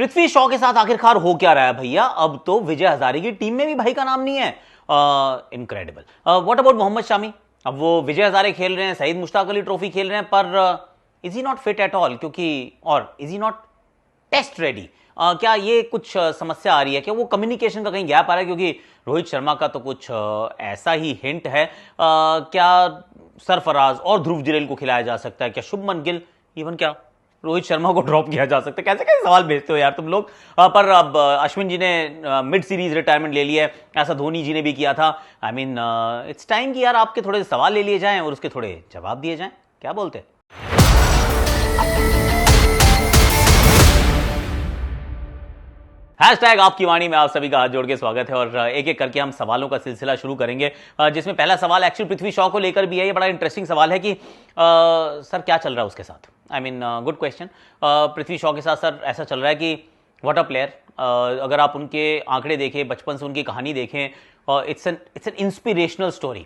पृथ्वी शॉ के साथ आखिरकार हो क्या रहा है भैया? अब तो विजय हजारे की टीम में भी भाई का नाम नहीं है। Incredible. What about Mohammed Shami? अब वो विजय हजारे खेल रहे हैं, सईद मुश्ताक अली ट्रॉफी खेल रहे हैं, पर is he not fit at all? क्योंकि और is he not test ready? क्या ये कुछ समस्या आ रही है? क्या वो कम्युनिकेशन का कहीं गैप आ रहा है? क्योंकि रोहित शर्मा का तो कुछ ऐसा ही हिंट है। क्या सरफराज और ध्रुव जुरैल को खिलाया जा सकता है? क्या शुभमन गिल, इवन क्या रोहित शर्मा को ड्रॉप किया जा सकता है? कैसे कैसे सवाल भेजते हो यार तुम लोग। पर अब अश्विन जी ने मिड सीरीज रिटायरमेंट ले लिया है, ऐसा धोनी जी ने भी किया था। आई मीन इट्स टाइम कि यार आपके थोड़े सवाल ले लिए जाएं और उसके थोड़े जवाब दिए जाएं। क्या बोलते हैं? हैशटैग आपकी वाणी में आप सभी का हाथ जोड़ के स्वागत है और एक एक करके हम सवालों का सिलसिला शुरू करेंगे, जिसमें पहला सवाल एक्चुअली पृथ्वी शॉ को लेकर भी है। ये बड़ा इंटरेस्टिंग सवाल है कि सर क्या चल रहा है उसके साथ। I mean good question. Prithvi Shaw के साथ सर ऐसा चल रहा है कि व्हाट अ प्लेयर। अगर आप उनके आंकड़े देखें, बचपन से उनकी कहानी देखें, इट्स एन इंस्पिरेशनल स्टोरी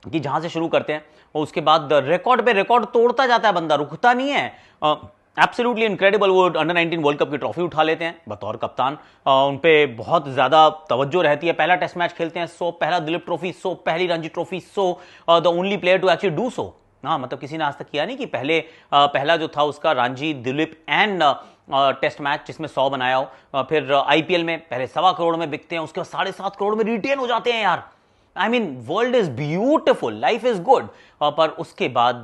कि जहां से शुरू करते हैं और उसके बाद रिकॉर्ड पे रिकॉर्ड तोड़ता जाता है, बंदा रुकता नहीं है। Absolutely incredible. वो अंडर 19 वर्ल्ड कप की ट्रॉफी उठा लेते हैं बतौर कप्तान। उन पे बहुत ज्यादा तवज्जो रहती है। पहला टेस्ट मैच खेलते हैं, सो पहला दिलीप ट्रॉफी, सो पहली Ranji trophy, so the only player to actually do so. हाँ, मतलब किसी ने आज तक किया नहीं कि पहला जो था उसका Ranji, Dilip and test match जिसमें 100 बनाया हो। फिर आईपीएल में पहले 1.25 करोड़ में बिकते हैं, उसके बाद 7.5 करोड़ में रिटेन हो जाते हैं यार। I mean world is beautiful, life is good. पर उसके बाद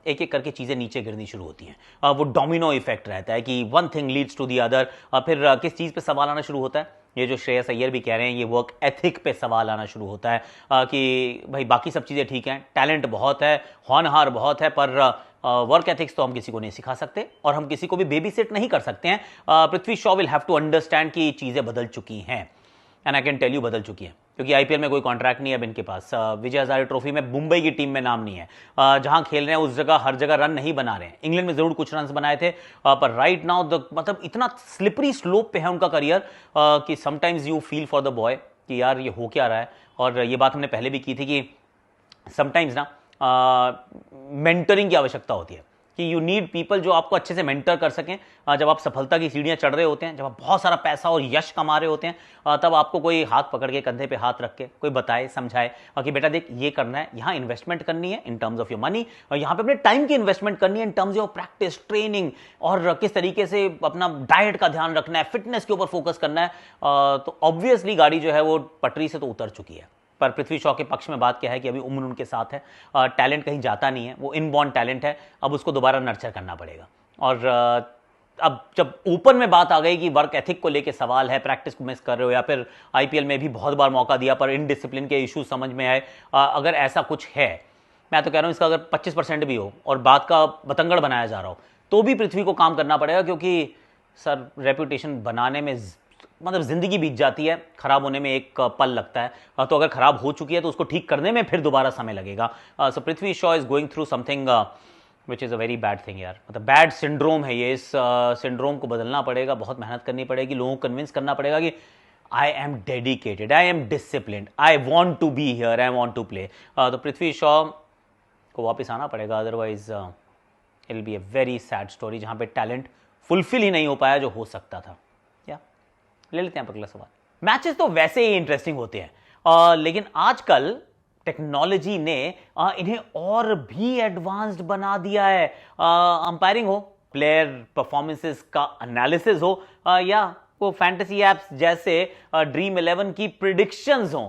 एक एक करके चीजें नीचे गिरनी शुरू होती हैं। वो डोमिनो इफेक्ट रहता है कि one thing leads to the other. फिर किस चीज पे सवाल आना शुरू होता है? ये जो श्रेयस अय्यर भी कह रहे हैं, ये वर्क एथिक पे सवाल आना शुरू होता है कि भाई बाकी सब चीजें ठीक हैं, टैलेंट बहुत है, होनहार बहुत है, पर वर्क एथिक्स तो हम किसी को नहीं सिखा सकते और हम किसी को भी बेबी सिट नहीं कर सकते हैं। Prithvi Shaw will have to understand कि चीजें बदल चुकी हैं, and I can tell you बदल चुकी है, क्योंकि आईपीएल में कोई कॉन्ट्रैक्ट नहीं है अब इनके पास। विजय हजारे ट्रॉफी में मुंबई की टीम में नाम नहीं है। जहां खेल रहे हैं उस जगह हर जगह रन नहीं बना रहे हैं। इंग्लैंड में जरूर कुछ रन बनाए थे, पर राइट नाउ मतलब इतना स्लिपरी स्लोप पे है उनका करियर कि sometimes you feel for the boy कि यार ये हो क्या रहा है। और ये बात हमने पहले भी की थी कि समटाइम्स ना मेंटरिंग की आवश्यकता होती है, कि यू नीड पीपल जो आपको अच्छे से मेंटर कर सकें। जब आप सफलता की सीढ़ियां चढ़ रहे होते हैं, जब आप बहुत सारा पैसा और यश कमा रहे होते हैं, तब आपको कोई हाथ पकड़ के, कंधे पे हाथ रख के कोई बताए, समझाए कि बेटा देख ये करना है, यहाँ इन्वेस्टमेंट करनी है in terms of your money, और यहाँ पे अपने टाइम की इन्वेस्टमेंट करनी है in terms of practice, training, और किस तरीके से अपना डाइट का ध्यान रखना है, फिटनेस के ऊपर फोकस करना है। तो ऑब्वियसली गाड़ी जो है वो पटरी से तो उतर चुकी है। पर पृथ्वी शॉ के पक्ष में बात क्या है कि अभी उम्र उनके साथ है, टैलेंट कहीं जाता नहीं है, वो इनबॉर्न टैलेंट है, अब उसको दोबारा नर्चर करना पड़ेगा। और अब जब ओपन में बात आ गई कि वर्क एथिक को लेके सवाल है, प्रैक्टिस को मिस कर रहे हो, या फिर आईपीएल में भी बहुत बार मौका दिया पर इनडिसिप्लिन के इशू समझ में आए, अगर ऐसा कुछ है, मैं तो कह रहा हूँ इसका अगर 25% भी हो और बात का बतंगड़ बनाया जा रहा हो, तो भी पृथ्वी को काम करना पड़ेगा, क्योंकि सर रेपुटेशन बनाने में मतलब जिंदगी बीत जाती है, खराब होने में एक पल लगता है। तो अगर खराब हो चुकी है तो उसको ठीक करने में फिर दोबारा समय लगेगा। So Prithvi Shaw is going through something which is a very bad thing यार। मतलब बैड सिंड्रोम है ये। इस सिंड्रोम को बदलना पड़ेगा, बहुत मेहनत करनी पड़ेगी, लोगों को कन्विंस करना पड़ेगा कि I am dedicated, I am disciplined, I want to be here, I want to play. तो पृथ्वी शॉ को वापस आना पड़ेगा, otherwise it will be a very sad story, जहाँ पे टैलेंट फुलफिल ही नहीं हो पाया जो हो सकता था। ले लेते हैं अगला सवाल। मैचेस तो वैसे ही इंटरेस्टिंग होते हैं, लेकिन आजकल टेक्नोलॉजी ने इन्हें और भी एडवांस्ड बना दिया है। अंपायरिंग हो, प्लेयर परफॉर्मेंसेस का एनालिसिस हो, या वो फैंटेसी एप्स जैसे ड्रीम 11 की प्रिडिक्शंस हो,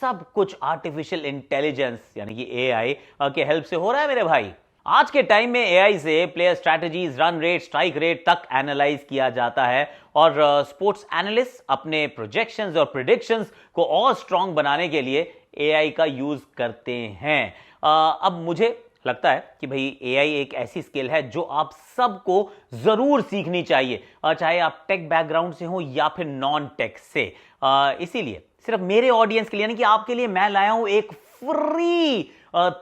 सब कुछ आर्टिफिशियल इंटेलिजेंस यानी कि एआई के हेल्प से हो रहा है मेरे भाई। आज के टाइम में एआई से player strategies, run rate, strike rate तक एनालाइज किया जाता है, और स्पोर्ट्स एनालिस्ट अपने प्रोजेक्शंस और प्रिडिक्शंस को और स्ट्रांग बनाने के लिए एआई का यूज करते हैं। अब मुझे लगता है कि भाई एआई एक ऐसी स्किल है जो आप सबको जरूर सीखनी चाहिए, चाहे आप टेक बैकग्राउंड से हो या फिर नॉन टेक से। इसीलिए सिर्फ मेरे ऑडियंस के लिए, यानी कि आपके लिए, मैं लाया हूं एक फ्री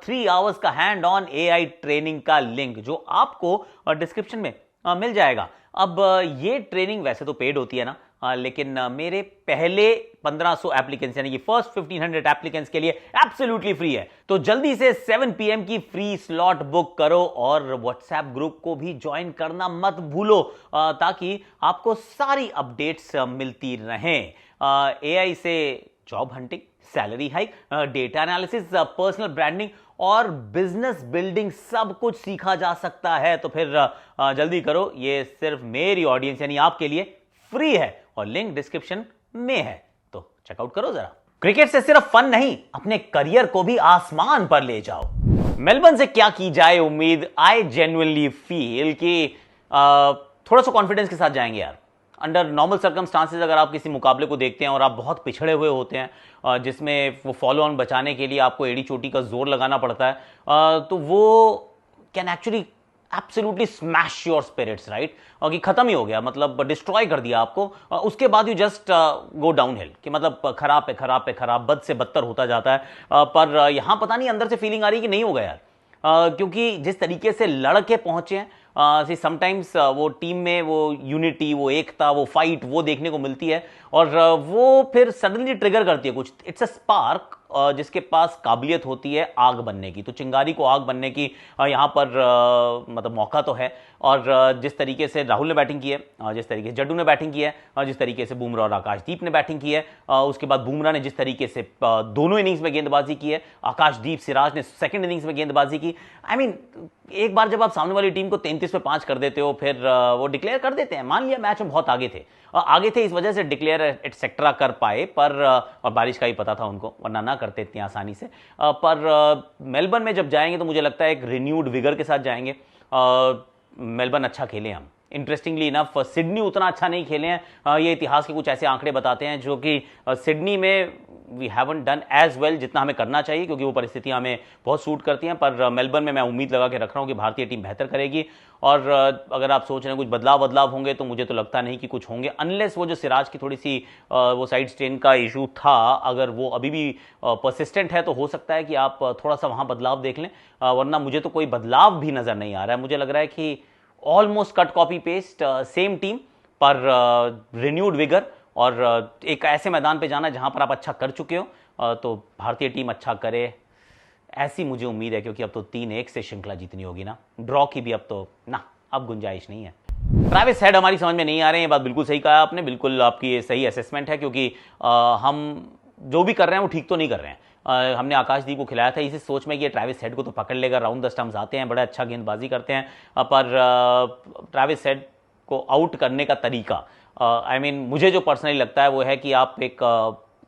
3 आवर्स का हैंड ऑन एआई ट्रेनिंग का लिंक, जो आपको डिस्क्रिप्शन में मिल जाएगा। अब ये ट्रेनिंग वैसे तो पेड होती है ना, लेकिन मेरे पहले 1500 एप्लीकेंट्स यानी कि फर्स्ट 1500 एप्लीकेंट्स के लिए एब्सोल्युटली फ्री है। तो जल्दी से 7 PM की फ्री स्लॉट बुक करो और व्हाट्सएप ग्रुप को भी ज्वाइन करना मत भूलो ताकि आपको सारी अपडेट्स मिलती रहें। AI से job hunting, salary hike, data analysis, personal branding और बिजनेस बिल्डिंग सब कुछ सीखा जा सकता है। तो फिर जल्दी करो, ये सिर्फ मेरी ऑडियंस यानी आपके लिए फ्री है और लिंक डिस्क्रिप्शन में है, तो चेकआउट करो जरा। क्रिकेट से सिर्फ फन नहीं, अपने करियर को भी आसमान पर ले जाओ। मेलबर्न से क्या की जाए उम्मीद। आई जेन्युइनली फील कि थोड़ा सा कॉन्फिडेंस के साथ जाएंगे यार। अंडर नॉर्मल सर्कमस्टांसेस अगर आप किसी मुकाबले को देखते हैं और आप बहुत पिछड़े हुए होते हैं जिसमें वो फॉलो ऑन बचाने के लिए आपको एड़ी चोटी का जोर लगाना पड़ता है, तो वो can actually absolutely smash your spirits, right. कि खत्म ही हो गया, मतलब डिस्ट्रॉय कर दिया आपको। उसके बाद you just go down hill कि मतलब खराब पे खराब पे खराब, बद से बदतर होता जाता है। पर यहां पता नहीं अंदर से फीलिंग आ रही है कि नहीं होगा यार, क्योंकि जिस तरीके से लड़के पहुंचे हैं, समटाइम्स वो टीम में वो यूनिटी, वो एकता, वो फाइट वो देखने को मिलती है और वो फिर सडनली ट्रिगर करती है कुछ। इट्स अ स्पार्क जिसके पास काबिलियत होती है आग बनने की। तो चिंगारी को आग बनने की यहाँ पर मतलब मौका तो है। और जिस तरीके से राहुल ने बैटिंग की है, जिस तरीके से जड्डू ने बैटिंग की है, जिस तरीके से बुमराह और आकाशदीप ने बैटिंग की है, उसके बाद बुमराह ने जिस तरीके से दोनों इनिंग्स में गेंदबाजी की है, आकाशदीप सिराज ने सेकंड इनिंग्स में गेंदबाजी की। आई मीन एक बार जब आप सामने वाली टीम को 33 पे 5 कर देते हो, फिर वो डिक्लेयर कर देते हैं। मान लिया मैच में बहुत आगे थे, इस वजह से डिक्लेयर एटसेट्रा कर पाए, पर और बारिश का ही पता था उनको, वरना ना करते इतनी आसानी से। पर मेलबर्न में जब जाएंगे तो मुझे लगता है एक रिन्यूड विगर के साथ जाएंगे। मेलबर्न अच्छा खेले हम, इंटरेस्टिंगली इनफ सिडनी उतना अच्छा नहीं खेले हैं। ये इतिहास के कुछ ऐसे आंकड़े बताते हैं जो कि सिडनी में we haven't done as well जितना हमें करना चाहिए, क्योंकि वो परिस्थितियां हमें बहुत सूट करती हैं। पर मेलबर्न में मैं उम्मीद लगा के रख रहा हूं कि भारतीय टीम बेहतर करेगी। और अगर आप सोच रहे हैं कुछ बदलाव होंगे, तो मुझे तो लगता नहीं कि कुछ होंगे, अनलेस वो जो सिराज की थोड़ी सी वो साइड स्ट्रेन का इशू था, अगर वो अभी भी परसिस्टेंट है तो हो सकता है कि आप थोड़ा सा वहां बदलाव देख लें। वरना मुझे तो कोई बदलाव भी नजर नहीं आ रहा है। मुझे लग रहा है कि almost cut copy paste same team, पर रिन्यूड विगर और एक ऐसे मैदान पे जाना जहां पर आप अच्छा कर चुके हो, तो भारतीय टीम अच्छा करे ऐसी मुझे उम्मीद है। क्योंकि अब तो 3-1 से श्रृंखला जीतनी होगी ना, ड्रॉ की भी अब तो ना, अब गुंजाइश नहीं है। ट्रैविस हेड हमारी समझ में नहीं आ रहे हैं, ये बात बिल्कुल सही कहा आपने, बिल्कुल आपकी ये सही असेसमेंट है। क्योंकि हम जो भी कर रहे हैं वो ठीक तो नहीं कर रहे हैं। हमने आकाशदीप को खिलाया था इसी सोच में कि ट्रैविस हेड को तो पकड़ लेगा, राउंड द स्टंप्स आते हैं, बड़ा अच्छा गेंदबाजी करते हैं। पर ट्रैविस हेड को आउट करने का तरीका, आई मीन मुझे जो पर्सनली लगता है वो है कि आप एक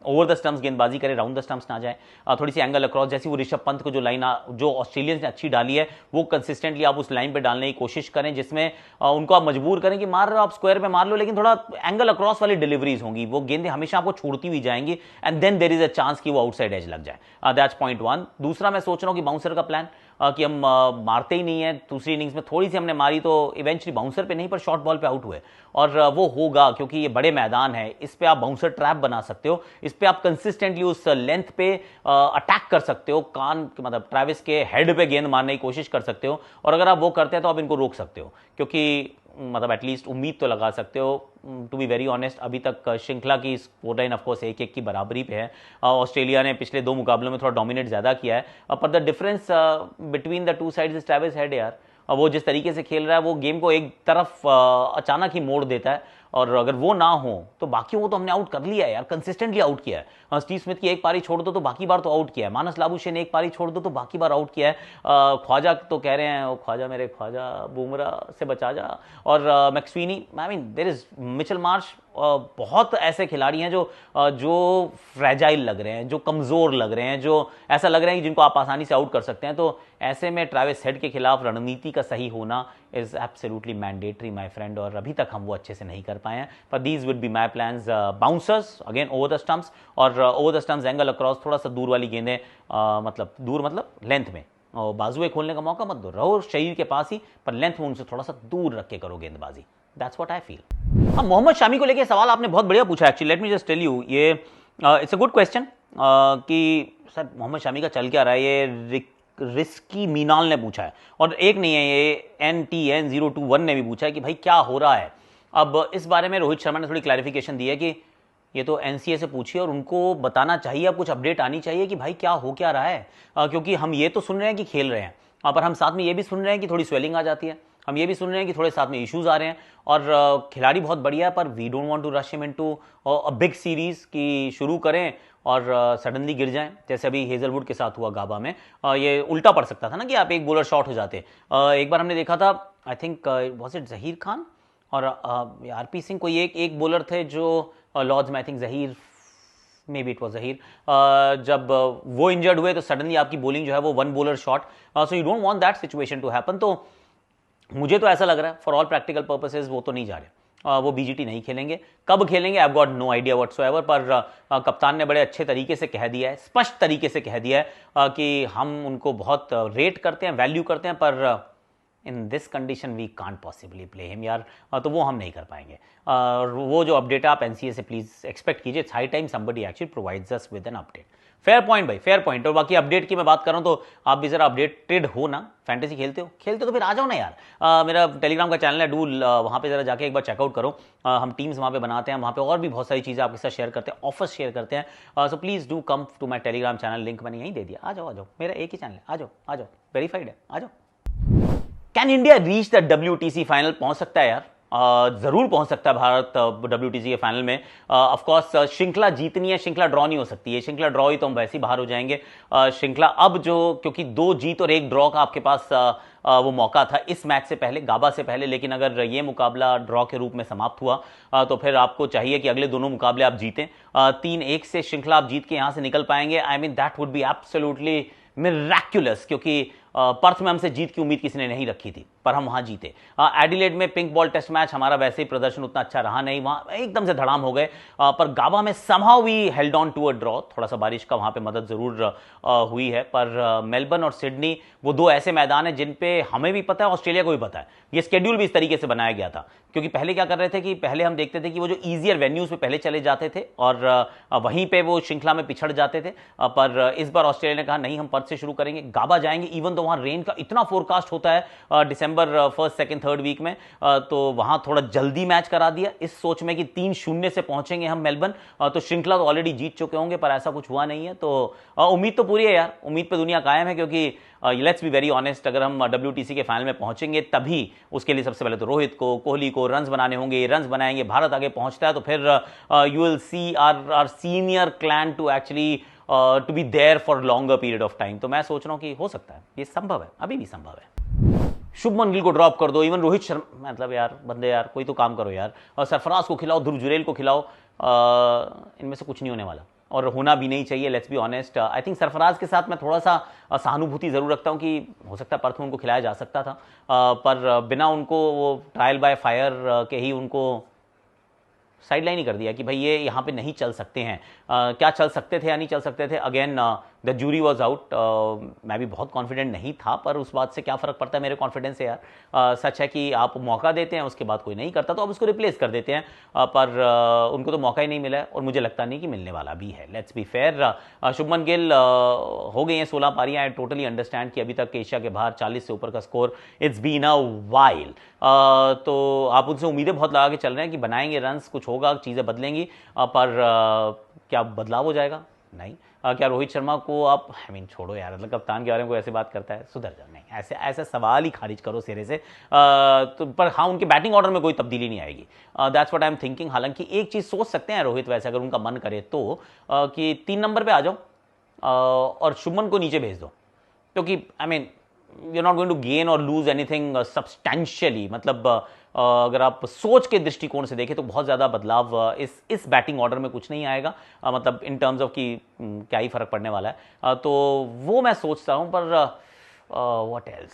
ओवर द स्टंप्स गेंदबाजी करें, राउंड द स्टंप्स ना जाए, थोड़ी सी एंगल अक्रॉस, जैसी वो ऋषभ पंत को जो लाइन जो ऑस्ट्रेलियंस ने अच्छी डाली है, वो कंसिस्टेंटली आप उस लाइन पे डालने की कोशिश करें, जिसमें उनको आप मजबूर करें कि मार रहे हो आप स्क्वायर पे मार लो, लेकिन थोड़ा एंगल अक्रॉस वाली डिलीवरीज होंगी, वो गेंदें हमेशा आपको छोड़ती हुई जाएंगी and then there is a chance कि वो आउटसाइड एज लग जाए। That's point 1। दूसरा मैं सोच रहा हूँ कि बाउंसर का प्लान, कि हम मारते ही नहीं है। दूसरी इनिंग्स में थोड़ी सी हमने मारी तो इवेंचुअली बाउंसर पे नहीं पर शॉर्ट बॉल पे आउट हुए, और वो होगा क्योंकि ये बड़े मैदान है, इस पे आप बाउंसर ट्रैप बना सकते हो, इस पे आप कंसिस्टेंटली उस लेंथ पे अटैक कर सकते हो, कान मतलब ट्रैविस के हेड पे गेंद मारने की कोशिश कर सकते हो, और अगर आप वो करते हैं तो आप इनको रोक सकते हो, क्योंकि मतलब एटलीस्ट उम्मीद तो लगा सकते हो। टू बी वेरी ऑनेस्ट, अभी तक श्रृंखला की स्कोर लाइन ऑफकोर्स 1-1 की बराबरी पे है। ऑस्ट्रेलिया ने पिछले 2 मुकाबलों में थोड़ा डोमिनेट ज्यादा किया है, पर the difference between the two sides is Travis head यार। वो जिस तरीके से खेल रहा है वो गेम को एक तरफ अचानक ही मोड़ देता है, और अगर वो ना हो तो बाकी वो तो हमने आउट कर लिया है यार, कंसिस्टेंटली आउट किया है। स्टीव स्मिथ की एक पारी छोड़ दो तो बाकी बार तो आउट किया है, मानस लाबुशे ने एक पारी छोड़ दो तो बाकी बार आउट किया है। ख्वाजा तो कह रहे हैं, ख्वाजा मेरे ख्वाजा बुमराह से बचा जा, और McSweeney, I mean there is Mitchell Marsh, बहुत ऐसे खिलाड़ी हैं जो फ्रेजाइल लग रहे हैं, जो कमजोर लग रहे हैं, जो ऐसा लग रहे हैं कि जिनको आप आसानी से आउट कर सकते हैं। तो ऐसे में ट्रैविस हेड के खिलाफ रणनीति का सही होना is absolutely mandatory my friend, और अभी तक हम वो अच्छे से नहीं कर पाए हैं। पर these would be my plans, bouncers again over the stumps, और over the stumps angle across, थोड़ा सा दूर वाली गेंदें, मतलब दूर मतलब लेंथ में, और बाजुएं खोलने का मौका मत दो, रहो शरीर के पास ही, पर लेंथ में उनसे थोड़ा सा दूर रख के करो गेंदबाजी। That's what I feel. अब मोहम्मद शमी को लेके सवाल आपने बहुत बढ़िया पूछा actually, let me just tell you, ये इट्स अ गुड क्वेश्चन कि सर मोहम्मद शमी का चल क्या रहा है। ये रिस्की मीनाल ने पूछा है, और एक नहीं है, ये NTN021 ने भी पूछा है कि भाई क्या हो रहा है। अब इस बारे में रोहित शर्मा ने थोड़ी क्लैरिफिकेशन दी है कि ये तो एनसीए से पूछिए और उनको बताना चाहिए, अब कुछ अपडेट आनी चाहिए कि भाई क्या हो क्या रहा है। क्योंकि हम ये तो सुन रहे हैं कि खेल रहे हैं, पर हम साथ में ये भी सुन रहे हैं कि थोड़ी स्वेलिंग आ जाती है, हम ये भी सुन रहे हैं कि थोड़े साथ में इश्यूज आ रहे हैं, और खिलाड़ी बहुत बढ़िया है, पर we don't want to rush him into a big series की शुरू करें और सडनली गिर जाएं, जैसे अभी हेजलवुड के साथ हुआ गाबा में। ये उल्टा पड़ सकता था ना कि आप एक बॉलर शॉट हो जाते। एक बार हमने देखा था, I think was it Zaheer Khan और आरपी सिंह, कोई एक बॉलर थे जो लॉर्ड्स में, I think Zaheer, may be it was Zaheer, जब वो इंजर्ड हुए तो सडनली आपकी बॉलिंग जो है वो one bowler shot, so you don't want that situation to happen. तो मुझे तो ऐसा लग रहा है फॉर ऑल प्रैक्टिकल पर्पसेस वो तो नहीं जा रहे, वो बीजीटी नहीं खेलेंगे। कब खेलेंगे I got no idea whatsoever, पर कप्तान ने बड़े अच्छे तरीके से कह दिया है, स्पष्ट तरीके से कह दिया है कि हम उनको बहुत रेट करते हैं, वैल्यू करते हैं, पर in this condition we can't possibly play him यार, तो वो हम नहीं कर पाएंगे। वो जो अपडेट आप एनसीए से प्लीज एक्सपेक्ट कीजिए, it's high time somebody actually provides us with an update. Fair point भाई, फेयर पॉइंट। और बाकी अपडेट की मैं बात कर रहा हूं तो आप भी जरा अपडेटेड हो ना, फैंटेसी खेलते हो तो फिर आ जाओ ना यार। मेरा टेलीग्राम का चैनल है, डू वहां पे जरा जाके एक बार चेकआउट करो। हम टीम्स वहां पे बनाते हैं, वहां पे और भी बहुत सारी चीजें आपके साथ शेयर करते हैं, ऑफर्स शेयर करते हैं। So please do come to my Telegram channel, link मैंने यहीं दे दिया। आ जाओ मेरा एक ही चैनल है, आ जाओ वेरीफाइड है, आ जाओ। Can India reach the WTC final? पहुंच सकता है यार, जरूर पहुंच सकता है भारत WTC के फाइनल में। ऑफ कोर्स श्रृंखला जीतनी है, श्रृंखला ड्रॉ नहीं हो सकती है। श्रृंखला ड्रॉ ही तो हम वैसे ही बाहर हो जाएंगे। श्रृंखला अब जो, क्योंकि 2 जीत और 1 ड्रॉ का आपके पास वो मौका था इस मैच से पहले, गाबा से पहले, लेकिन अगर ये मुकाबला ड्रॉ के रूप में समाप्त हुआ तो फिर आपको चाहिए कि अगले दोनों मुकाबले आप जीतें। 3-1 से श्रृंखला आप जीत के यहां से निकल पाएंगे। I mean that would be absolutely miraculous, क्योंकि पर्थ में हमसे जीत की उम्मीद किसी ने नहीं रखी थी, पर हम वहां जीते। एडिलेड में पिंक बॉल टेस्ट मैच हमारा वैसे ही प्रदर्शन उतना अच्छा रहा नहीं, वहां एकदम से धड़ाम हो गए, पर गाबा में somehow we held on to a draw. थोड़ा सा बारिश का वहां पे मदद जरूर हुई है, पर मेलबर्न और सिडनी वो 2 ऐसे मैदान हैं जिन पे हमें भी पता है, ऑस्ट्रेलिया को भी पता है। ये शेड्यूल भी इस तरीके से बनाया गया था, क्योंकि पहले क्या कर रहे थे कि पहले हम देखते थे कि वो जो ईजियर वेन्यूज पे पहले चले जाते थे और वहीं पे वो श्रृंखला में पिछड़ जाते थे, पर इस बार ऑस्ट्रेलिया ने कहा नहीं, हम पर्थ से शुरू करेंगे, गाबा जाएंगे। इवन तो वहां रेन का इतना फोरकास्ट होता है दिसंबर 1st, 2nd, 3rd वीक में, तो वहां थोड़ा जल्दी मैच करा दिया इस सोच में कि 3-0 से पहुंचेंगे हम मेलबर्न। तो श्रृंखला तो ऑलरेडी जीत चुके होंगे, पर ऐसा कुछ हुआ नहीं है। तो उम्मीद तो पूरी है यार, उम्मीद पे दुनिया कायम है, क्योंकि लेट्स बी वेरी ऑनेस्ट, अगर हम WTC के फाइनल में पहुंचेंगे तभी उसके लिए सबसे पहले तो रोहित को, कोहली को रन्स बनाने होंगे, रन्स बनाएंगे, भारत आगे पहुंचता है तो फिर you will see our senior clan to actually to be there for longer period of time. तो मैं सोच रहा हूं कि हो सकता है, ये संभव है, अभी भी संभव है। शुभमन गिल को ड्रॉप कर दो, इवन रोहित शर्मा, मतलब यार बंदे यार कोई तो काम करो यार, और सरफराज को खिलाओ, ध्रुव जुरेल को खिलाओ, इनमें से कुछ नहीं होने वाला और होना भी नहीं चाहिए। Let's be honest, I think Sarfaraz के साथ मैं थोड़ा सा सहानुभूति जरूर रखता हूं कि हो सकता है पर्थ में उनको खिलाया जा सकता था, पर बिना उनको वो ट्रायल बाय फायर के ही उनको साइडलाइन ही कर दिया कि भाई ये यहाँ पे नहीं चल सकते हैं। क्या चल सकते थे या नहीं चल सकते थे, again the jury was out. मैं भी बहुत कॉन्फिडेंट नहीं था, पर उस बात से क्या फ़र्क पड़ता है मेरे कॉन्फिडेंस से यार। सच है कि आप मौका देते हैं, उसके बाद कोई नहीं करता तो आप उसको रिप्लेस कर देते हैं, पर उनको तो मौका ही नहीं मिला है और मुझे लगता नहीं कि मिलने वाला भी है। Let's be fair. Shubman Gill हो गई हैं 16 पारियां। आई टोटली अंडरस्टैंड कि अभी तक एशिया के बाहर 40 से ऊपर का score, it's been a while. तो आप उनसे उम्मीदें बहुत लगा के चल रहे हैं कि बनाएंगे रन्स, कुछ होगा, चीज़ें बदलेंगी, पर क्या बदलाव हो जाएगा? नहीं। क्या रोहित शर्मा को आप, आई मीन छोड़ो यार, मतलब कप्तान के बारे में कोई ऐसे बात करता है, सुधर जाओ। नहीं, ऐसे ऐसे सवाल ही खारिज करो सिरे से। तो पर हाँ, उनके बैटिंग ऑर्डर में कोई तब्दीली नहीं आएगी, that's what I am thinking. हालांकि एक चीज़ सोच सकते हैं रोहित वैसे, अगर उनका मन करे तो, कि 3 नंबर पे आ जाओ और शुभमन को नीचे भेज दो, क्योंकि I mean you are not going to gain और लूज एनीथिंग सब्सटेंशियली। मतलब अगर आप सोच के दृष्टिकोण से देखें तो बहुत ज़्यादा बदलाव इस बैटिंग ऑर्डर में कुछ नहीं आएगा, मतलब इन टर्म्स ऑफ कि क्या ही फर्क पड़ने वाला है। तो वो मैं सोचता हूँ, पर what else,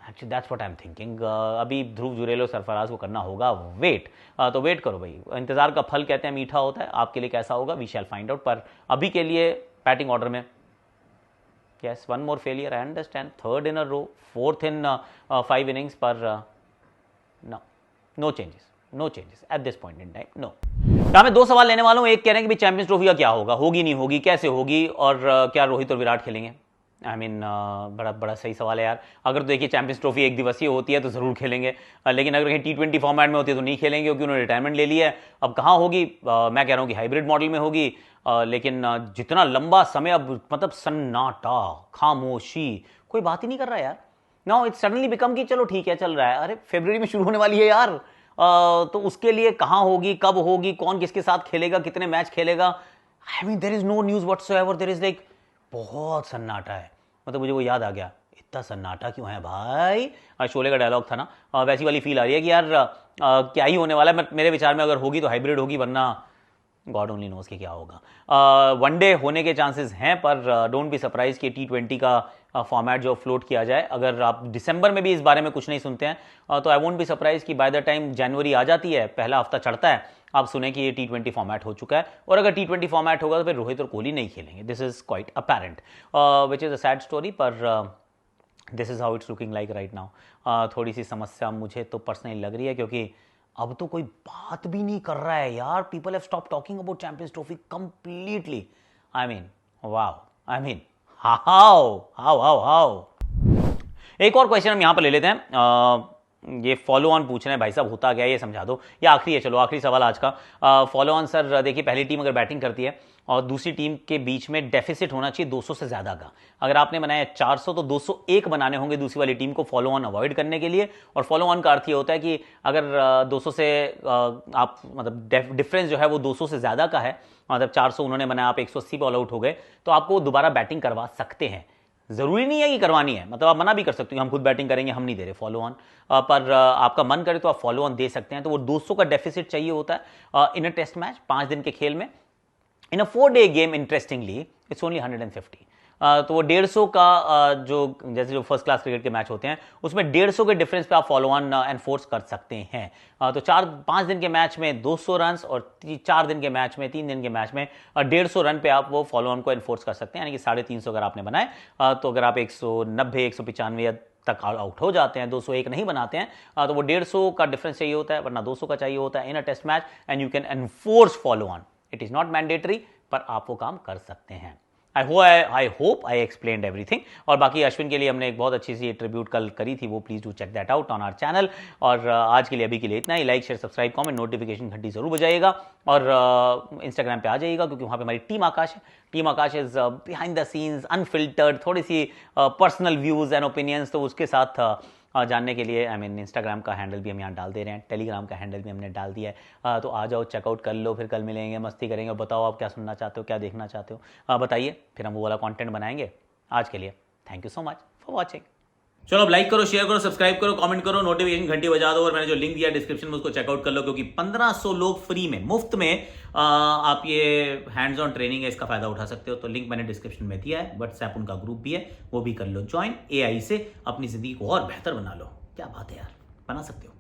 actually that's what I am thinking. अभी ध्रुव जुरेल और सरफराज को करना होगा वेट। तो वेट करो भाई, इंतजार का फल कहते हैं मीठा होता है। आपके लिए कैसा होगा वी शैल फाइंड आउट, पर अभी के लिए बैटिंग ऑर्डर में yes, one more failure, I understand, 3rd in a row, 4th in 5 innings, पर no changes at this point in time, no। यहाँ मैं 2 सवाल लेने वाला हूँ। एक कह रहे हैं कि चैंपियंस ट्रॉफी का क्या होगा, होगी नहीं होगी, कैसे होगी, और क्या रोहित और विराट खेलेंगे? आई मीन बड़ा बड़ा सही सवाल है यार। अगर तो देखिए चैंपियंस ट्रॉफी एक दिवसीय होती है तो ज़रूर खेलेंगे, लेकिन अगर कहीं T20 फॉर्मेट में होती है तो नहीं खेलेंगे, क्योंकि उन्होंने रिटायरमेंट ले लिया है। अब कहाँ होगी, मैं कह रहा हूँ कि हाइब्रिड मॉडल में होगी, लेकिन जितना लंबा समय, अब मतलब सन्नाटा, खामोशी, कोई बात ही नहीं कर रहा है यार। नाउ इट्स सडनली बिकम कि चलो ठीक है चल रहा है, अरे फरवरी में शुरू होने वाली है यार। तो उसके लिए कहाँ होगी, कब होगी, कौन किसके साथ खेलेगा, कितने मैच खेलेगा, I mean there is no news whatsoever, there is like बहुत सन्नाटा है। मतलब मुझे वो याद आ गया, इतना सन्नाटा क्यों है भाई, शोले का डायलॉग था ना, वैसी वाली फील आ रही है कि यार क्या ही होने वाला है। मेरे विचार में अगर होगी तो हाइब्रिड होगी, वरना गॉड ओनली नोस कि क्या होगा। वनडे होने के चांसेस हैं, पर डोंट बी सरप्राइज कि T20 का फॉर्मेट जो फ्लोट किया जाए। अगर आप दिसंबर में भी इस बारे में कुछ नहीं सुनते हैं तो आई वोंट बी सरप्राइज कि बाय द टाइम जनवरी आ जाती है, पहला हफ्ता चढ़ता है, आप सुने कि ये T20 फॉर्मेट हो चुका है। और अगर T20 फॉर्मेट होगा तो फिर रोहित और कोहली नहीं खेलेंगे, this is quite apparent, which is a sad story, पर this is how it's looking like right now. थोड़ी सी समस्या मुझे तो पर्सनली लग रही है, क्योंकि अब तो कोई बात भी नहीं कर रहा है यार। People have stop talking about champions trophy completely. I mean wow, I mean how how how how. एक और क्वेश्चन हम यहां पर ले लेते हैं। ये फॉलो ऑन पूछ रहे हैं, भाई साहब होता क्या है ये समझा दो, ये आखिरी है, चलो आखिरी सवाल आज का। फॉलो ऑन सर, देखिए पहली टीम अगर बैटिंग करती है और दूसरी टीम के बीच में डेफिसिट होना चाहिए 200 से ज़्यादा का। अगर आपने बनाया 400 तो 201 बनाने होंगे दूसरी वाली टीम को फॉलो ऑन अवॉइड करने के लिए। और फॉलो ऑन का अर्थ ये होता है कि अगर 200 से आप मतलब डिफरेंस जो है वो 200 से ज़्यादा का है, मतलब 400 उन्होंने बनाया, आप 180 पे ऑल आउट हो गए, तो आपको दोबारा बैटिंग करवा सकते हैं। जरूरी नहीं है कि करवानी है, मतलब आप मना भी कर सकते हो, हम खुद बैटिंग करेंगे, हम नहीं दे रहे फॉलो ऑन, पर आपका मन करे तो आप फॉलो ऑन दे सकते हैं। तो वो 200 का डेफिसिट चाहिए होता है इन अ टेस्ट मैच, 5 दिन के खेल में। इन अ 4-day game interestingly it's only 150। तो वो 150 का जो जैसे जो फर्स्ट क्लास क्रिकेट के मैच होते हैं उसमें 150 के डिफरेंस पे आप फॉलो ऑन एनफोर्स कर सकते हैं। तो 4-5 दिन के मैच में 200 रन और 4 दिन के मैच में, 3 दिन के मैच में 150 रन पे आप वो फॉलो ऑन को एनफोर्स कर सकते हैं। यानी कि 350 अगर आपने बनाए तो अगर आप 190, 195 तक आउट हो जाते हैं, 201 नहीं बनाते हैं, तो वो 150 का डिफरेंस चाहिए होता है, वरना 200 का चाहिए होता है in a test match, and you can enforce follow on. It is not mandatory, पर आप वो काम कर सकते हैं। I hope I explained everything. और बाकी अश्विन के लिए हमने एक बहुत अच्छी सी ट्रिब्यूट कल करी थी, वो please do check that out on our channel. और आज के लिए अभी के लिए इतना ही। Like, share, subscribe, comment, notification घंटी जरूर बजाइएगा, और इंस्टाग्राम पे आ जाइएगा, क्योंकि वहाँ पे हमारी टीम आकाश है। Team Akash is behind the scenes, unfiltered, थोड़ी सी पर्सनल व्यूज एंड ओपिनियंस, तो उसके साथ जानने के लिए इंस्टाग्राम का हैंडल भी हम यहाँ डाल दे रहे हैं, टेलीग्राम का हैंडल भी हमने डाल दिया है। तो आ जाओ, चेकआउट कर लो, फिर कल मिलेंगे, मस्ती करेंगे। बताओ आप क्या सुनना चाहते हो, क्या देखना चाहते हो, बताइए, फिर हम वो वाला कंटेंट बनाएंगे। आज के लिए thank you so much for watching. चलो अब लाइक करो, शेयर करो, सब्सक्राइब करो, कमेंट करो, नोटिफिकेशन घंटी बजा दो, और मैंने जो लिंक दिया डिस्क्रिप्शन में उसको चेकआउट कर लो, क्योंकि 1500 लोग फ्री में, मुफ्त में आप ये हैंड्स ऑन ट्रेनिंग है, इसका फायदा उठा सकते हो। तो लिंक मैंने डिस्क्रिप्शन में दिया है, व्हाट्सएप उनका ग्रुप भी है, वो भी कर लो ज्वाइन। AI से अपनी जिंदगी को और बेहतर बना लो। क्या बात है यार, बना सकते हो।